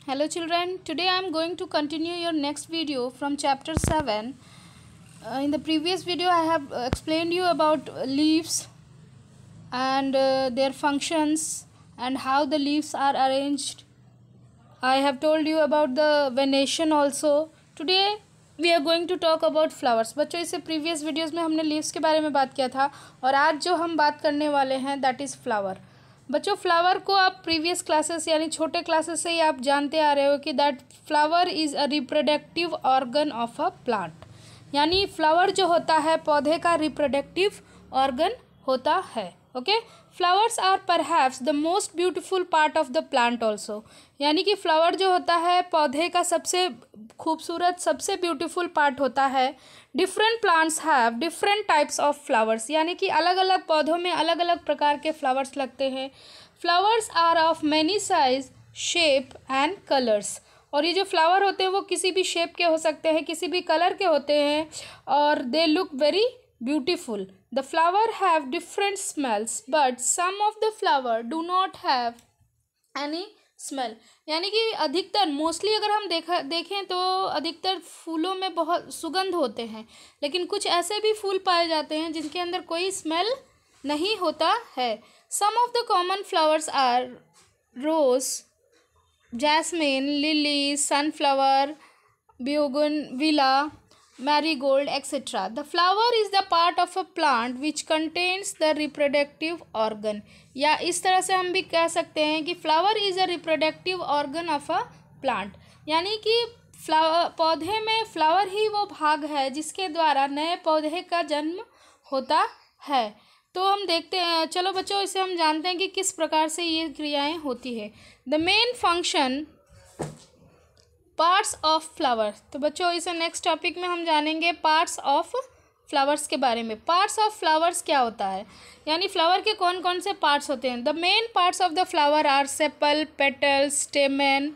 Hello children, today I am going to continue your next video from chapter 7. In the previous video I have explained you about leaves and their functions and how the leaves are arranged. I have told you about the venation also. Today we are going to talk about flowers. बच्चों इससे previous videos में हमने leaves के बारे में बात किया था और आज जो हम बात करने वाले हैं that is flower. बच्चों फ्लावर को आप प्रीवियस क्लासेस यानी छोटे क्लासेस से ही आप जानते आ रहे हो कि that flower is a reproductive organ of a plant, यानी फ्लावर जो होता है पौधे का रिप्रोडक्टिव ऑर्गन होता है. Okay, flowers are perhaps the most beautiful part of the plant also, यानी कि फ्लावर जो होता है पौधे का सबसे खूबसूरत सबसे ब्यूटीफुल पार्ट होता है. Different plants have different types of flowers, यानी कि अलग अलग पौधों में अलग अलग प्रकार के फ्लावर्स लगते हैं. Flowers are of many size shape and colours, और ये जो फ्लावर होते हैं वो किसी भी शेप के हो सकते हैं, किसी भी कलर के होते हैं और they look very beautiful. The flower have different smells but some of the flower do not have any smell, यानी कि अधिकतर मोस्टली अगर हम देखें तो अधिकतर फूलों में बहुत सुगंध होते हैं, लेकिन कुछ ऐसे भी फूल पाए जाते हैं जिनके अंदर कोई स्मेल नहीं होता है. Some of the common flowers are rose, jasmine, lily, sunflower, bougainvillea, marigold, etc. The flower is the part of a plant which contains the reproductive organ, या इस तरह से हम भी कह सकते हैं कि flower is a reproductive organ of a plant, यानी कि पौधे में फ्लावर ही वो भाग है जिसके द्वारा नए पौधे का जन्म होता है. तो हम देखते हैं, चलो बच्चों इसे हम जानते हैं कि किस प्रकार से ये क्रियाएं होती है. The main function parts of flower. तो बच्चों इसे नेक्स्ट टॉपिक में हम जानेंगे पार्ट्स ऑफ फ्लावर्स के बारे में. पार्ट्स ऑफ फ्लावर्स क्या होता है, यानी फ्लावर के कौन कौन से पार्ट्स होते हैं. The main parts of the flower are sepal, petals, stamen.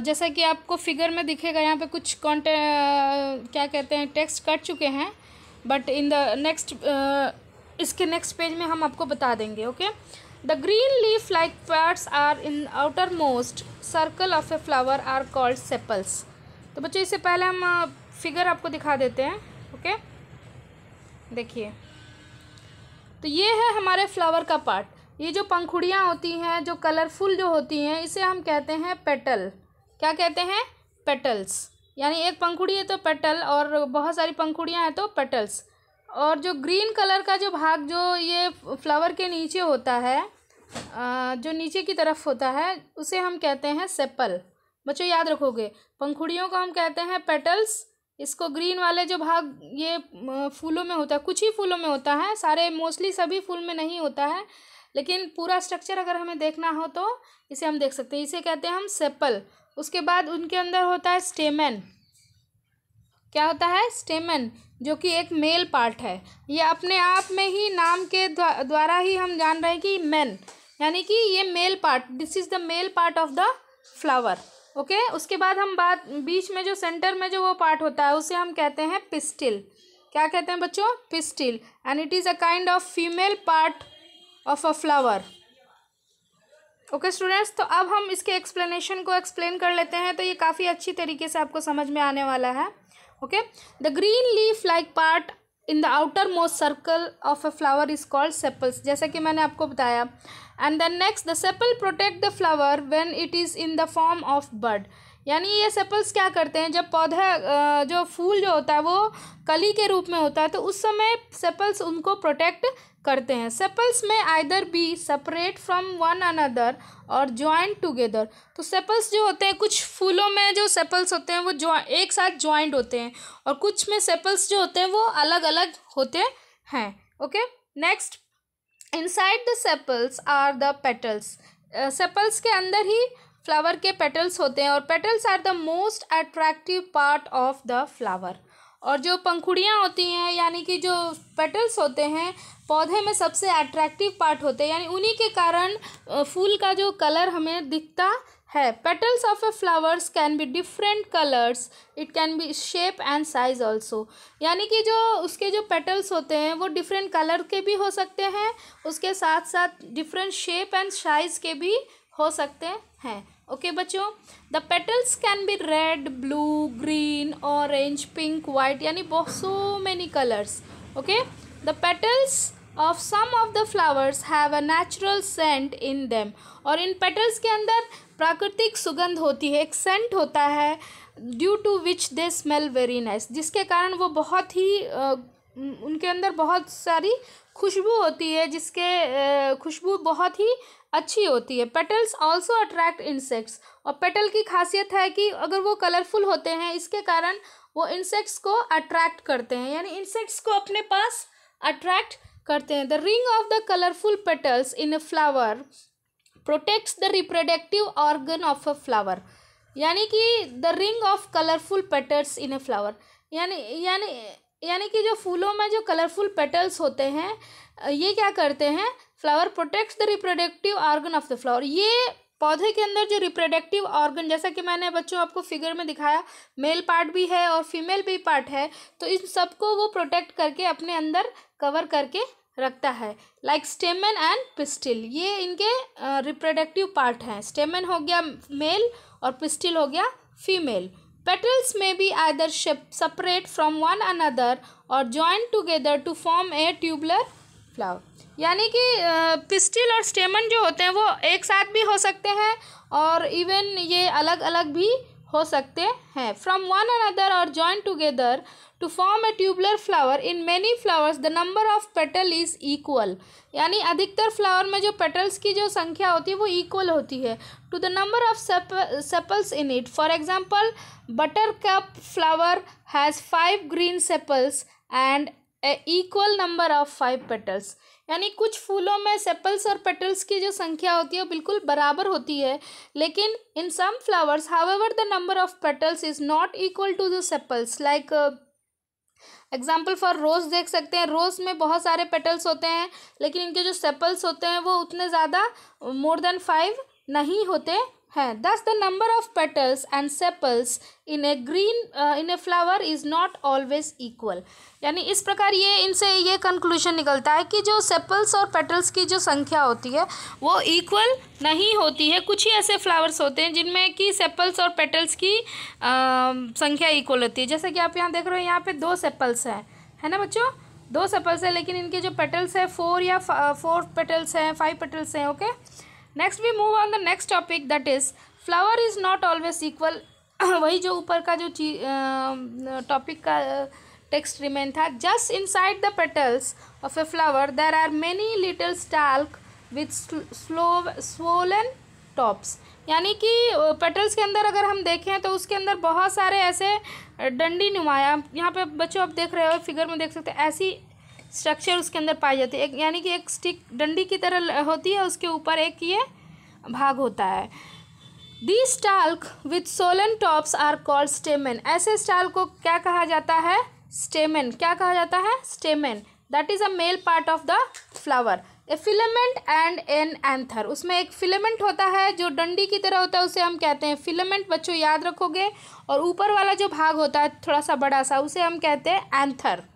जैसा कि आपको फिगर में दिखेगा, यहाँ पे कुछ क्या कहते हैं टेक्स्ट कट चुके हैं, बट इन द नेक्स्ट इसके नेक्स्ट पेज में हम आपको बता देंगे. Okay, the green leaf like parts are in outermost circle of a flower are called sepals. तो बच्चों इससे पहले हम फिगर आपको दिखा देते हैं. ओके, देखिए तो ये है हमारे फ्लावर का पार्ट. ये जो पंखुड़ियाँ होती हैं जो कलरफुल जो होती हैं इसे हम कहते हैं पेटल. क्या कहते हैं? पेटल्स. यानी एक पंखुड़ी है तो पेटल और बहुत सारी पंखुड़ियाँ हैं तो पेटल्स. और जो ग्रीन कलर का जो भाग जो ये फ्लावर के नीचे होता है, जो नीचे की तरफ होता है उसे हम कहते हैं सेपल. बच्चों याद रखोगे, पंखुड़ियों को हम कहते हैं पेटल्स. इसको ग्रीन वाले जो भाग ये फूलों में होता है, कुछ ही फूलों में होता है, सारे मोस्टली सभी फूल में नहीं होता है, लेकिन पूरा स्ट्रक्चर अगर हमें देखना हो तो इसे हम देख सकते हैं. इसे कहते हैं हम सेपल. उसके बाद उनके अंदर होता है स्टेमन. क्या होता है? स्टेमन, जो कि एक मेल पार्ट है. ये अपने आप में ही नाम के द्वारा ही हम जान रहे हैं कि मेन, यानी कि ये male part, this is the male part of the flower. Okay, उसके बाद हम बात बीच में जो सेंटर में जो वो पार्ट होता है उसे हम कहते हैं पिस्टिल. क्या कहते हैं बच्चों? Pistil. And it is a kind of female part of a flower. Okay students, तो अब हम इसके एक्सप्लेनेशन को एक्सप्लेन कर लेते हैं, तो ये काफ़ी अच्छी तरीके से आपको समझ में आने वाला है. Okay, the green leaf like part in the outermost circle of a flower is called sepals, जैसा कि मैंने आपको बताया. And then next, the sepal protect the flower when it is in the form of bud, यानी ये sepals क्या करते हैं, जब पौधा जो फूल जो होता है वो कली के रूप में होता है तो उस समय सेपल्स उनको प्रोटेक्ट करते हैं. सेपल्स में either B separate from one another और ज्वाइंट टुगेदर. तो सेपल्स जो होते हैं, कुछ फूलों में जो सेपल्स होते हैं वो एक साथ ज्वाइंट होते हैं और कुछ में सेपल्स जो होते हैं वो अलग अलग होते हैं. Okay, next, inside the sepals are the petals. Sepals के अंदर ही फ्लावर के पेटल्स होते हैं और petals are the most attractive part of the flower. और जो पंखुड़ियाँ होती हैं यानी कि जो पेटल्स होते हैं पौधे में सबसे अट्रैक्टिव पार्ट होते हैं, यानी उन्हीं के कारण फूल का जो कलर हमें दिखता है. Petals of A flowers can be different colours, it can be shape and size also, यानी कि जो उसके जो पेटल्स होते हैं वो डिफरेंट कलर के भी हो सकते हैं, उसके साथ साथ डिफरेंट शेप एंड साइज के भी हो सकते हैं. ओके बच्चों, the petals can be red, blue, green, orange, pink, white, यानी बहुत so many colours. Okay, the petals of some of the flowers have a natural scent in them. और इन पेटल्स के अंदर प्राकृतिक सुगंध होती है, एक सेंट होता है, due to which they smell very nice, जिसके कारण वो बहुत ही उनके अंदर बहुत सारी खुशबू होती है, जिसके खुशबू बहुत ही अच्छी होती है. Petals also attract insects. और पेटल की खासियत है कि अगर वो कलरफुल होते हैं, इसके कारण वो इंसेक्ट्स को अट्रैक्ट करते हैं, यानी इंसेक्ट्स को अपने पास अट्रैक्ट करते हैं. The ring of the colourful petals in a flower protects the reproductive organ of a flower. यानी कि the ring of colourful petals in a flower, यानी कि जो फूलों में जो कलरफुल पेटल्स होते हैं, ये क्या करते हैं, flower protects the reproductive organ of the flower. ये पौधे के अंदर जो रिप्रोडक्टिव ऑर्गन, जैसा कि मैंने बच्चों आपको फिगर में दिखाया, मेल पार्ट भी है और फीमेल भी पार्ट है, तो इन सबको वो प्रोटेक्ट करके अपने अंदर कवर करके रखता है. लाइक स्टेमन एंड पिस्टिल, ये इनके रिप्रोडक्टिव पार्ट हैं. स्टेमन हो गया मेल और पिस्टिल हो गया female. Petals may be either separate from one another or joined together to form a tubular flower. यानी कि पिस्टिल और स्टेमन जो होते हैं वो एक साथ भी हो सकते हैं और इवन ये अलग अलग भी हो सकते हैं. फ्रॉम वन अनदर और join together to form a tubular flower. In many flowers the number of petal is equal. यानी अधिकतर फ्लावर में जो पेटल्स की जो संख्या होती है वो इक्वल होती है to the number of sepals in it. For example, buttercup flower has 5 green sepals and equal number of 5 petals. यानी कुछ फूलों में सेपल्स और पेटल्स की जो संख्या होती है वो बिल्कुल बराबर होती है, लेकिन in some flowers however the number of petals is not equal to the sepals. Like example for rose देख सकते हैं, रोज़ में बहुत सारे पेटल्स होते हैं, लेकिन इनके जो सेपल्स होते हैं वो उतने ज़्यादा मोर देन 5 नहीं होते हैं. दस the number of petals and sepals in a flower is not always equal. यानी इस प्रकार ये इनसे ये कंक्लूजन निकलता है कि जो सेपल्स और पेटल्स की जो संख्या होती है वो इक्वल नहीं होती है. कुछ ही ऐसे फ्लावर्स होते हैं जिनमें कि सेपल्स और पेटल्स की संख्या इक्वल होती है. जैसे कि आप यहाँ देख रहे हो, यहाँ पे 2 सेपल्स हैं, है ना बच्चों, 2 सेपल्स हैं, लेकिन इनके जो पेटल्स हैं 4 पेटल्स हैं, 5 पेटल्स हैं. Okay, next we move on the next topic, that is flower is not always equal. वही जो ऊपर का जो टॉपिक का टेक्स्ट रिमेन था. Just inside the petals of a flower there are many little stalk with swollen tops. यानी कि petals के अंदर अगर हम देखें तो उसके अंदर बहुत सारे ऐसे डंडी नुमाया, यहाँ पे बच्चों आप देख रहे हो फिगर में देख सकते हैं, ऐसी स्ट्रक्चर उसके अंदर पाई जाती है. यानी कि एक स्टिक डंडी की तरह होती है, उसके ऊपर एक ये भाग होता है. The stalk with swollen tops are called stamen. ऐसे स्टाल को क्या कहा जाता है, स्टेमन. क्या कहा जाता है, स्टेमन. That is a male part of the flower. A filament and an anther. उसमें एक फिलामेंट होता है जो डंडी की तरह होता है, उसे हम कहते हैं फिलामेंट. बच्चों याद रखोगे. और ऊपर वाला जो भाग होता है थोड़ा सा बड़ा सा, उसे हम कहते हैं anther.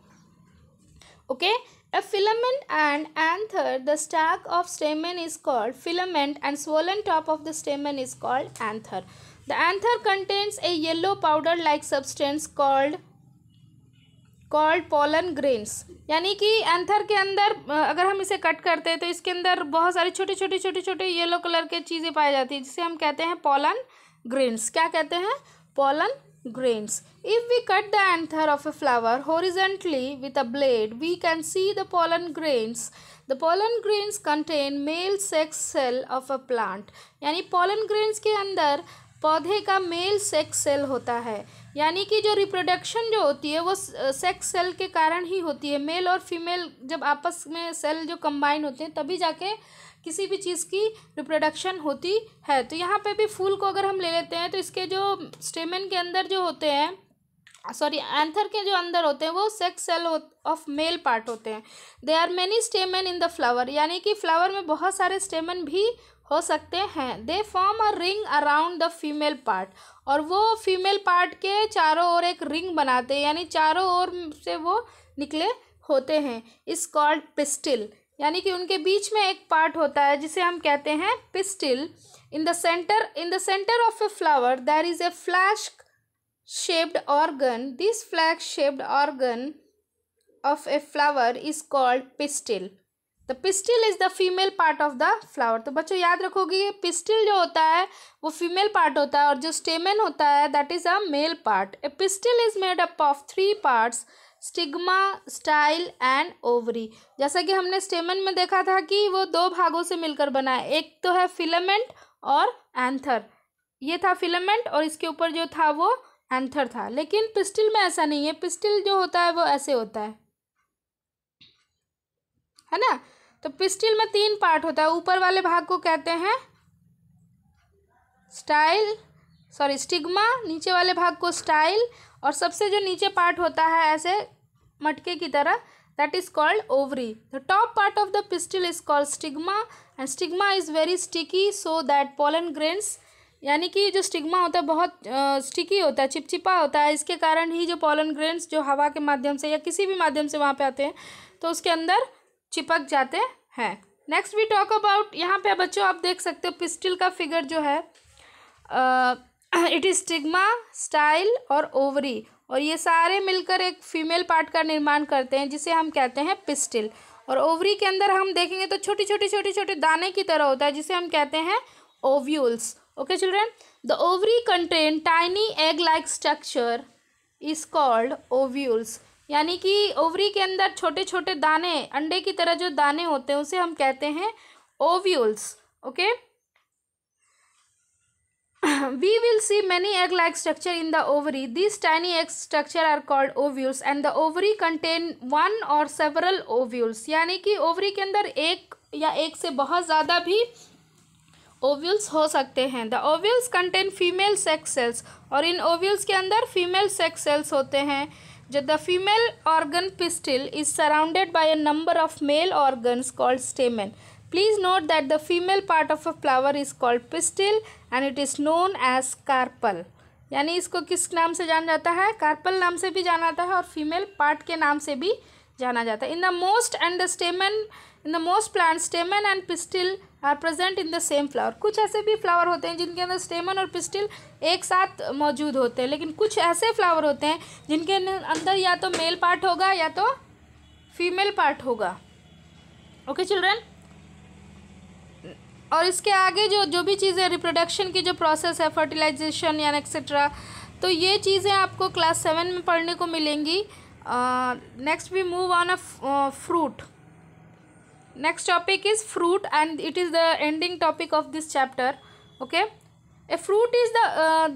Okay, a filament and anther, the stalk of stamen is called filament and swollen top of the stamen is called anther. The anther contains a yellow powder like substance called pollen grains. यानी कि anther के अंदर अगर हम इसे cut करते हैं तो इसके अंदर बहुत सारी छोटे येलो कलर के चीज़ें पाई जाती है, जिसे हम कहते हैं pollen grains. क्या कहते हैं, pollen grains. If we cut the anther of a flower horizontally with a blade, we can see the pollen grains. The pollen grains contain male sex cell of a plant. यानी pollen grains के अंदर पौधे का mail sex cell होता है. यानी कि जो रिप्रोडक्शन जो होती है वो सेक्स सेल के कारण ही होती है. मेल और फीमेल जब आपस में सेल जो कंबाइन होते हैं तभी जाके किसी भी चीज़ की रिप्रोडक्शन होती है. तो यहाँ पे भी फूल को अगर हम ले लेते हैं तो इसके जो स्टेमन के अंदर जो होते हैं, सॉरी एंथर के जो अंदर होते हैं वो sex cell of male part होते हैं. They are many stamen in the flower. यानी कि फ्लावर में बहुत सारे स्टेमन भी हो सकते हैं. They form a ring around the female part. और वो फीमेल पार्ट के चारों ओर एक रिंग बनाते हैं, यानी चारों ओर से वो निकले होते हैं. Is called pistil. यानी कि उनके बीच में एक पार्ट होता है जिसे हम कहते हैं pistil. In the center of a flower there is a flask shaped organ. This flask shaped organ of a flower is called pistil. The pistil is the female part of the flower. तो बच्चों याद रखोगे ये pistil जो होता है वो female part होता है और जो stamen होता है that is a male part. A pistil is made up of 3 parts: stigma, style and ovary. जैसा कि हमने स्टेमन में देखा था कि वो 2 भागों से मिलकर बना है, एक तो है फिलामेंट और एंथर. ये था फिलामेंट और इसके ऊपर जो था वो एंथर था. लेकिन पिस्टिल में ऐसा नहीं है. पिस्टिल जो होता है वो ऐसे होता है ना. तो पिस्टिल में 3 पार्ट होता है. ऊपर वाले भाग को कहते हैं स्टिग्मा, नीचे वाले भाग को स्टाइल, और सबसे जो नीचे पार्ट होता है ऐसे मटके की तरह that is called ovary. The top part of the pistil is called stigma and stigma is very sticky so that pollen grains, यानी कि जो स्टिग्मा होता है बहुत स्टिकी होता है, चिपचिपा होता है. इसके कारण ही जो पॉलन ग्रेन्स जो हवा के माध्यम से या किसी भी माध्यम से वहाँ पे आते हैं तो उसके अंदर चिपक जाते हैं. नेक्स्ट वी टॉक अबाउट, यहाँ पे बच्चों आप देख सकते हो पिस्टिल का फिगर जो है इट इज स्टिग्मा, स्टाइल और ओवरी, और ये सारे मिलकर एक फीमेल पार्ट का निर्माण करते हैं जिसे हम कहते हैं पिस्टिल. और ओवरी के अंदर हम देखेंगे तो छोटे छोटे दाने की तरह होता है जिसे हम कहते हैं ovules. Okay children, the ovary contain tiny egg like structure is called ovules. यानी कि ओवरी के अंदर छोटे छोटे दाने, अंडे की तरह जो दाने होते हैं उसे हम कहते हैं ovules. Okay, we will see many egg-like structure in the ovary. These tiny egg structure are called ovules and the ovary contain one or several ovules. यानी कि ओवरी के अंदर एक या एक से बहुत ज़्यादा भी ओव्यूल्स हो सकते हैं. The ovules contain female sex cells, और इन ओव्यूल्स के अंदर फीमेल सेक्स सेल्स होते हैं. जो the female organ pistil is surrounded by a number of male organs called stamen. Please note that the female part of a flower is called pistil and it is known as carpel. यानी इसको किस नाम से जाना जाता है? Carpel नाम से भी जाना जाता है और फीमेल पार्ट के नाम से भी जाना जाता है. In the most plants, stamen and pistil are present in the same flower. कुछ ऐसे भी फ्लावर होते हैं जिनके अंदर स्टेमन और पिस्टिल एक साथ मौजूद होते हैं, लेकिन कुछ ऐसे फ्लावर होते हैं जिनके अंदर या तो मेल पार्ट होगा या तो फीमेल पार्ट होगा. ओके चिल्ड्रन, और इसके आगे जो भी चीज़ें रिप्रोडक्शन की जो प्रोसेस है, फर्टिलाइजेशन या एक्सेट्रा, तो ये चीज़ें आपको क्लास 7 में पढ़ने को मिलेंगी. Next we move on a fruit. Next topic is fruit and it is the ending topic of this chapter. Okay, a fruit is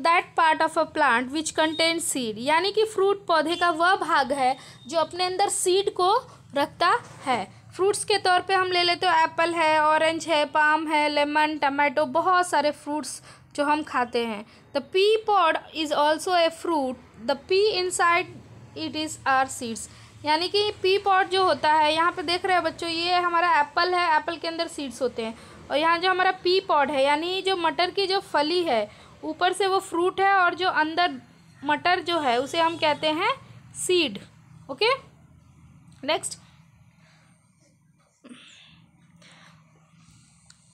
that part of a plant which contain seed. यानी कि fruit पौधे का वह भाग है जो अपने अंदर सीड को रखता है. फ्रूट्स के तौर पे हम ले लेते हो एप्पल है, ऑरेंज है, पाम है, लेमन, टमाटो, बहुत सारे फ्रूट्स जो हम खाते हैं. The pea pod is also a fruit. The pea inside it is are seeds. यानी कि पी पॉड जो होता है, यहाँ पे देख रहे हैं बच्चों, ये हमारा एप्पल है, एप्पल के अंदर सीड्स होते हैं. और यहाँ जो हमारा पी पॉड है यानी जो मटर की जो फली है, ऊपर से वो फ्रूट है और जो अंदर मटर जो है उसे हम कहते हैं seed. Okay, next,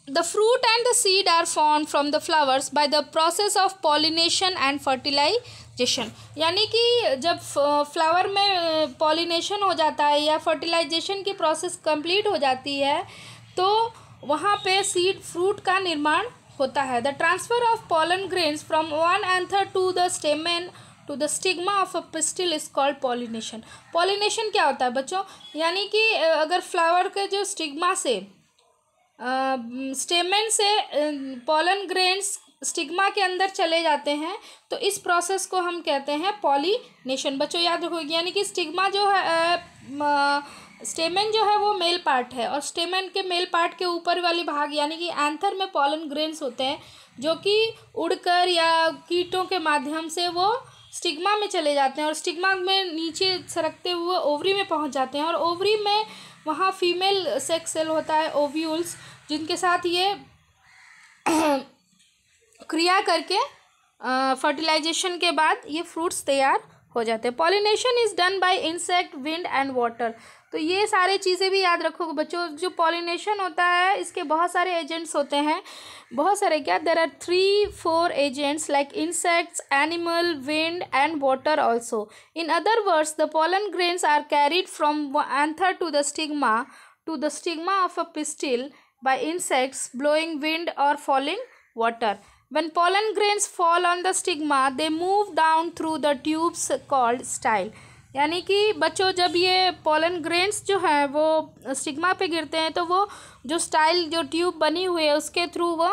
the fruit and the seed are formed from the flowers by the process of pollination and fertilization. यानी कि जब फ्लावर में पॉलिनेशन हो जाता है या फर्टिलाइजेशन की प्रोसेस कंप्लीट हो जाती है तो वहाँ पे सीड फ्रूट का निर्माण होता है. The transfer of pollen grains from one anther to the stamen to the stigma of a pistil is called pollination. pollination क्या होता है बच्चों? यानी कि अगर फ्लावर के जो स्टिग्मा से स्टेमेन से पॉलन ग्रेन्स स्टिग्मा के अंदर चले जाते हैं तो इस प्रोसेस को हम कहते हैं पॉलिनेशन. बच्चों याद रखोगे, यानी कि स्टिग्मा जो है, स्टेमेन जो है वो मेल पार्ट है और स्टेमेन के मेल पार्ट के ऊपर वाली भाग यानी कि एंथर में पॉलन ग्रेन्स होते हैं जो कि उड़कर या कीटों के माध्यम से वो स्टिग्मा में चले जाते हैं और स्टिग्मा में नीचे सरकते हुए ओवरी में पहुंच जाते हैं. और ओवरी में वहाँ फीमेल सेक्स सेल होता है ओव्यूल्स, जिनके साथ ये क्रिया करके फर्टिलाइजेशन के बाद ये फ्रूट्स तैयार हो जाते हैं. Pollination is done by insect, wind and water. तो तो ये सारे चीज़ें भी याद रखोगे बच्चों। जो पॉलिनेशन होता है इसके बहुत सारे एजेंट्स होते हैं, बहुत सारे क्या, there are 3-4 agents like insects, animal, wind and water also. In other words the pollen grains are carried from anther to the stigma of a pistil by insects blowing wind or falling water. When pollen grains fall on the stigma they move down through the tubes called style. यानी कि बच्चों जब ये pollen grains जो हैं वो stigma पे गिरते हैं तो वो जो स्टाइल जो ट्यूब बनी हुई है उसके थ्रू वो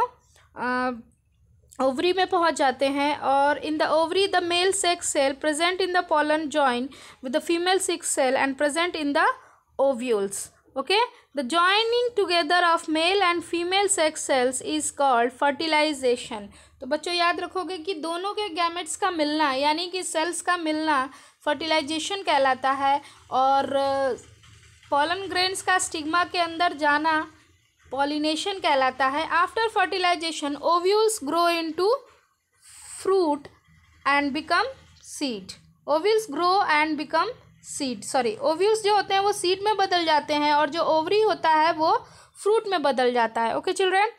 ओवरी में पहुंच जाते हैं। और in the ovary the male sex cell present in the pollen join with the female sex cell and present in the ovules. Okay, the joining together of male and female sex cells is called fertilization. तो बच्चों याद रखोगे कि दोनों के gametes का मिलना यानी कि सेल्स का मिलना फर्टिलाइजेशन कहलाता है। और pollen grains का स्टिग्मा के अंदर जाना पॉलिनेशन कहलाता है। After fertilisation ovules grow into fruit and become seed. Ovules grow and become seed, sorry ovules जो होते हैं वो सीड में बदल जाते हैं और जो ओवरी होता है वो फ्रूट में बदल जाता है। Okay children,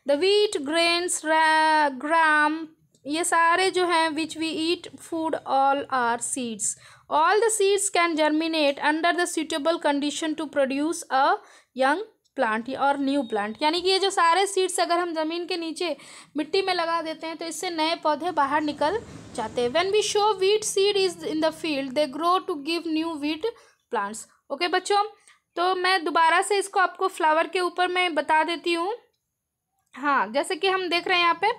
the wheat, grains, gram, ये सारे जो हैं which we eat food all are seeds. All the seeds can germinate under the suitable condition to produce a young plant और न्यू प्लांट। यानी कि ये जो सारे सीड्स अगर हम ज़मीन के नीचे मिट्टी में लगा देते हैं तो इससे नए पौधे बाहर निकल जाते हैं। When we sow wheat seed is in the field they grow to give new wheat plants. Okay बच्चों, तो मैं दोबारा से इसको आपको फ्लावर के ऊपर मैं बता देती हूँ। हाँ, जैसे कि हम देख रहे हैं यहाँ पे,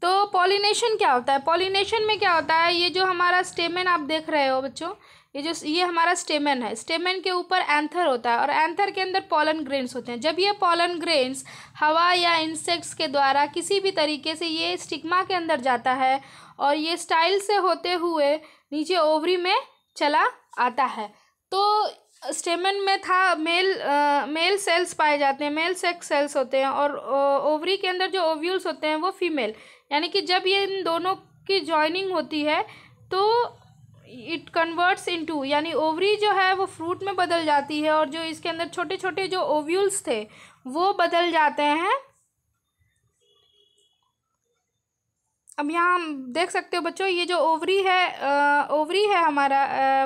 तो पॉलिनेशन क्या होता है। पॉलिनेशन में क्या होता है, ये जो हमारा स्टेमन आप देख रहे हो बच्चों, ये हमारा स्टेमन है। स्टेमन के ऊपर एंथर होता है और एंथर के अंदर pollen ग्रेन्स होते हैं। जब ये pollen ग्रेन्स हवा या इंसेक्ट्स के द्वारा किसी भी तरीके से ये स्टिग्मा के अंदर जाता है और ये स्टाइल से होते हुए नीचे ओवरी में चला आता है। तो स्टेमन में था मेल सेल्स पाए जाते हैं, मेल सेक्स सेल्स होते हैं, और ओवरी के अंदर जो ओव्यूल्स होते हैं वो फीमेल। यानी कि जब ये इन दोनों की जॉइनिंग होती है तो इट कन्वर्ट्स इनटू, यानी ओवरी जो है वो फ्रूट में बदल जाती है और जो इसके अंदर छोटे छोटे जो ओव्यूल्स थे वो बदल जाते हैं। अब यहाँ हम देख सकते हो बच्चों, ये जो ओवरी है हमारा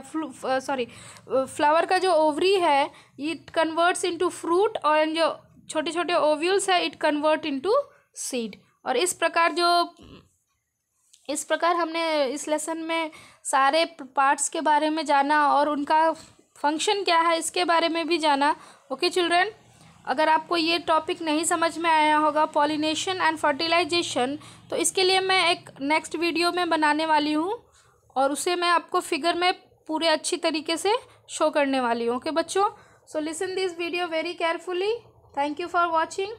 फ्लावर का जो ओवरी है इट कन्वर्ट्स इनटू फ्रूट, और जो छोटे छोटे ओव्यूल्स है इट कन्वर्ट इनटू सीड। और इस प्रकार हमने इस लेसन में सारे पार्ट्स के बारे में जाना और उनका फंक्शन क्या है इसके बारे में भी जाना। ओके चिल्ड्रन, अगर आपको ये टॉपिक नहीं समझ में आया होगा पॉलिनेशन एंड फर्टिलाइजेशन, तो इसके लिए मैं एक नेक्स्ट वीडियो में बनाने वाली हूँ और उसे मैं आपको फिगर में पूरे अच्छी तरीके से शो करने वाली हूँ। ओके बच्चों, so listen this video very carefully. Thank you for watching.